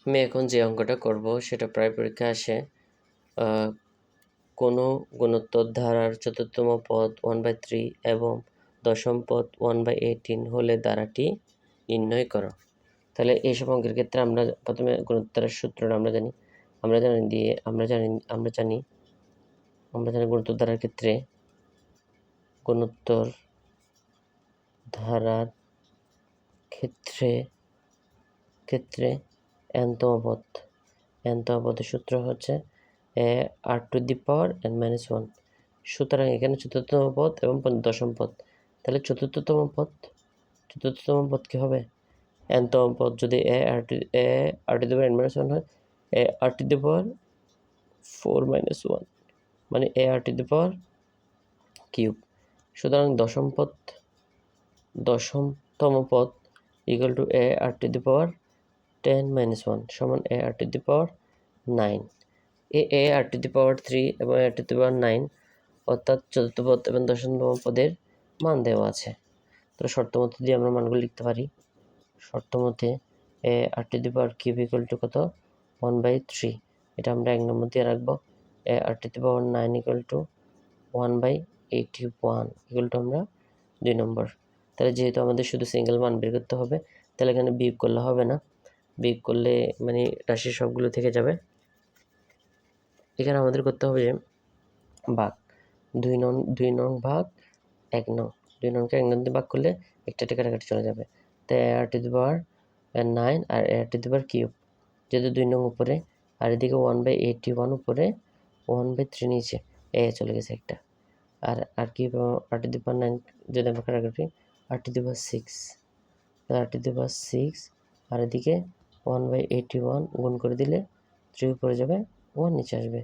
আমি এখন যে অঙ্কটা করব সেটা প্রায় পরীক্ষায় আসে। কোনো গুণোত্তর ধারার চতুর্থতম পদ 1/3 এবং দশম পদ 1/18 হলে ধারাটি নির্ণয় করো। তাহলে এইসব অঙ্কের ক্ষেত্রে আমরা প্রথমে গুণোত্তরের সূত্রটা আমরা জানি গুণোত্তর ধারার ক্ষেত্রে গুণোত্তর ধারার ক্ষেত্রে n-তম পদের সূত্র হচ্ছে r⁻n-1। সুতরাং এখানে চতুর্থতম পদ এবং দশম পদ, তাহলে চতুর্থতম পদ কি হবে? n-তম পদ যদি r⁻n-1 হয়, r⁻4-1 মানে r⁻³ সুতরাং দশমতম পদ ইকুয়াল টু ar⁻10-1 সমান ar⁻9। ar⁻3 এবং ar⁻9 অর্থাৎ চতুর্থ পদ এবং দশমতম পদের মান দেওয়া আছে। তো শর্ত মতে দিয়ে আমরা মানগুলো লিখতে পারি। শর্ত মতে ar⁻³ ইকুয়াল টু কত? 1/3। এটা আমরা 1 নম্বর দিয়ে রাখবো। ar⁻9 equal to 1/81 equal to আমরা 2 নম্বর। তাহলে যেহেতু আমাদের শুধু সিঙ্গেল মান বের করতে হবে, তাহলে এখানে বিয়োগ করলে হবে না। বিয়োগ করলে মানে রাশির সবগুলো থেকে যাবে। এখানে আমাদের করতে হবে যে ভাগ 2 নং ভাগ 1 নং। 2 নংকে 1 নং দিয়ে ভাগ করলে একটা কাটাকাটি চলে যাবে। তাই ar⁻9 আর ar⁻³ যেহেতু 2 নং উপরে আর এদিকে 1/81 উপরে 1/3 নিচে চলে গেছে একটা। আর কি r⁻9 যদি আমরা কাটাকাটি r⁻6 আর এদিকে 1/81 গুণ করে দিলে 3 উপরে যাবে, 1 নিচে আসবে।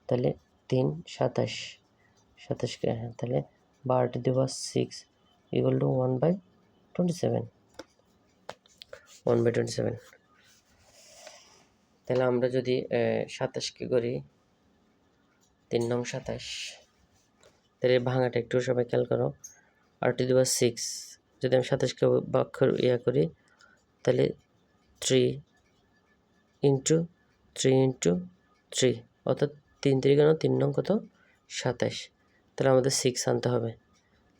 তাহলে 3 27 কে তাহলে বা r⁻6 ইকুয়াল টু 1/27। তাহলে আমরা যদি 27কে করি 3 নং 27, তাহলে ভাঙাটা একটু সবাই খেয়াল করো। r⁻6 যদি আমি 27কে ভাগ করি তাহলে 3 ইন্টু 3 অর্থাৎ 3 3 নং কত? 27। তাহলে আমাদের 6 আনতে হবে।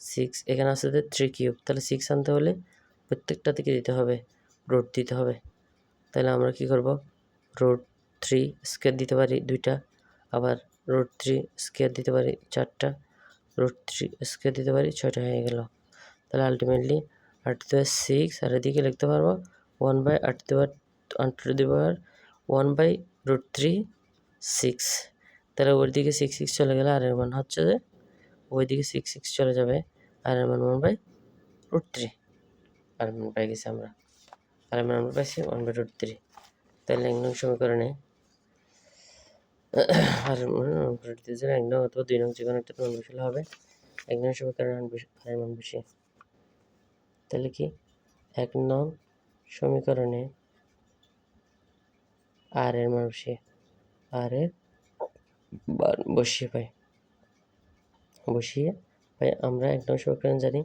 6 এখানে আছে 3³ তাহলে 6 আনতে হলে প্রত্যেকটা থেকে দিতে হবে, রুট দিতে হবে। তাহলে আমরা কি করব? √3 স্কয়ার দিতে পারি 2টা, আবার √3 স্কয়ার দিতে পারি 4টা, √3 স্কয়ার দিতে পারি 6টা হয়ে গেল। তাহলে আলটিমেটলি r⁻6 আর এদিকে লিখতে পারবো 1/√3 6। তাহলে ওর দিকে 6 চলে গেলে আর এর মান হচ্ছে যে ওই দিকে 6 চলে যাবে, আর এর মান 1/√3। আর মান পাই গেছি আমরা, আর মান আমরা পাইছি 1/√3। তাহলে 1 নং সমীকরণে আর 1 নং অথবা 2 নং যে কোনো একটা মান বসালে হবে। 1 নং সমীকরণে আর মান বসিয়ে তাহলে কি 1 নং সমীকরণে আর এর মান বসিয়ে পাই আমরা 1 নং সমীকরণ জানি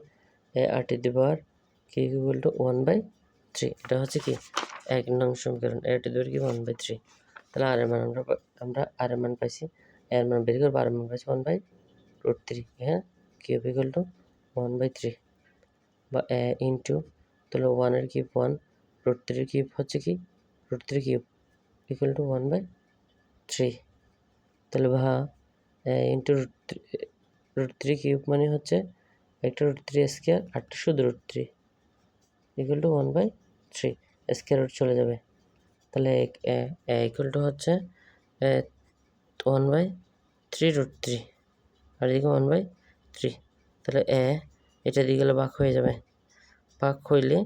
r⁻³ ইকুয়াল টু 1/3। এটা হচ্ছে কি 1 নং সমীকরণ, r⁻³ 1/3। তাহলে আর এর মান আমরা আর এর মান পাইছি, এর মান বের করব, আর এর মান পাইছি 1/√3। হ্যাঁ, কিউব ইকুয়াল টু 1/3 বা ইন্টু, তাহলে 1 এর কিউব 1, √3 এর কিউব হচ্ছে কি √3³ ইকুয়াল টু 1/3। তাহলে ইন্টু √3³ মানে হচ্ছে একটা √3 স্কয়ার, আরটা শুধু √3 ইকুয়াল টু 1/3 স্কয়ার রুট চলে যাবে। তাহলে ইকুয়াল টু হচ্ছে 1/3√3 আর এদিকে 1/3। তাহলে এটা দিয়ে গেলে ভাগ হয়ে যাবে। ভাগ হইলে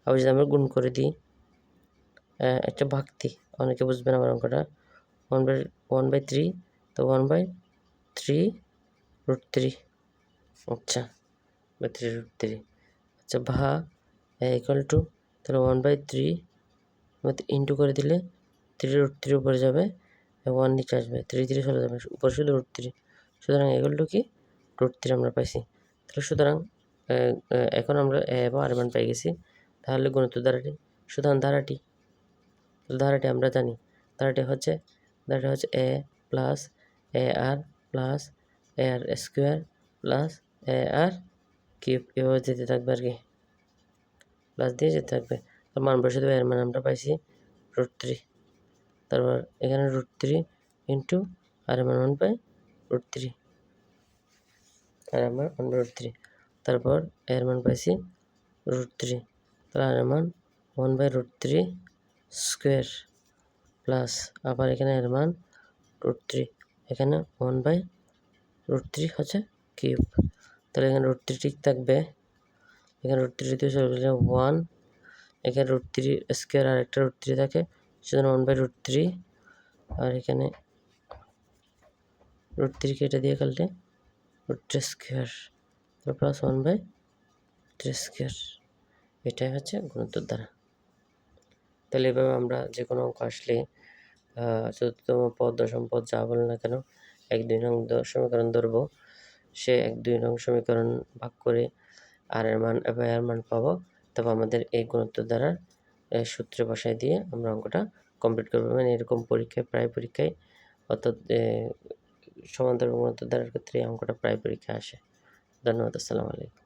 আবার যদি আমরা গুণ করে দিই, একটা ভাগতি অনেকে বুঝবে না আমার অঙ্কটা, 1/3 তো 1/3√3। আচ্ছা, 3√3 আচ্ছা ভাগ ইকুয়াল টু, তাহলে 1/3 ইন্টু করে দিলে 3√3 উপরে যাবে, 1 নিচে আসবে, 3 চলে যাবে, উপরে শুধু √3। সুতরাং ইকুয়াল টু কি √3 আমরা পাইছি। তাহলে সুতরাং এখন আমরা এবং আর মান পেয়ে গেছি। তাহলে গুণোত্তর ধারাটি ধারাটি আমরা জানি, ধারাটি হচ্ছে এ প্লাস এ আর প্লাস এ আর স্কোয়ার প্লাস এ আর কিউব, এভাবে যেতে থাকবে আর কি, প্লাস দিয়ে যেতে থাকবে। তার মান বসে দেবে, এর মান আমরা পাইছি √3। তারপর এখানে √3 ইন্টু আর এর মান 1/√3, আর এর মান 1/√3। তারপর এর মান পাইছি √3, তাহলে আর এর মান 1/√3 স্কোয়ার প্লাস আবার এখানে এর মান √3, এখানে 1/√3 হচ্ছে কিউব। তাহলে এখানে √3 ঠিক থাকবে, এখানে √3 দিয়ে চলে গেলে 1, এখানে √3 স্কোয়ার আর একটা √3 থাকে, সেজন্য 1/√3, আর এখানে √3 কেটে দিয়ে কাটলে √3 স্কোয়ার প্লাস 1/3 স্কোয়ার। এটাই হচ্ছে গুণোত্তর দ্বারা। তাহলে এভাবে আমরা যে কোনো অঙ্ক আসলে চতুর্থতম পদ, দশম পদ যা বলে না কেন 1-2 নং সমীকরণ ধরবো, সে 1-2 নং সমীকরণ ভাগ করে আর এর মান এবং এর মান পাবো। তবে আমাদের এই গুণোত্তর দ্বারা সূত্রে বসায় দিয়ে আমরা অঙ্কটা কমপ্লিট করবো। মানে এরকম পরীক্ষায়, প্রায় পরীক্ষায়, অর্থাৎ সমান্তরাল গুণোত্তর দ্বারার ক্ষেত্রে এই অঙ্কটা প্রায় পরীক্ষায় আসে। ধন্যবাদ। আসসালামু আলাইকুম।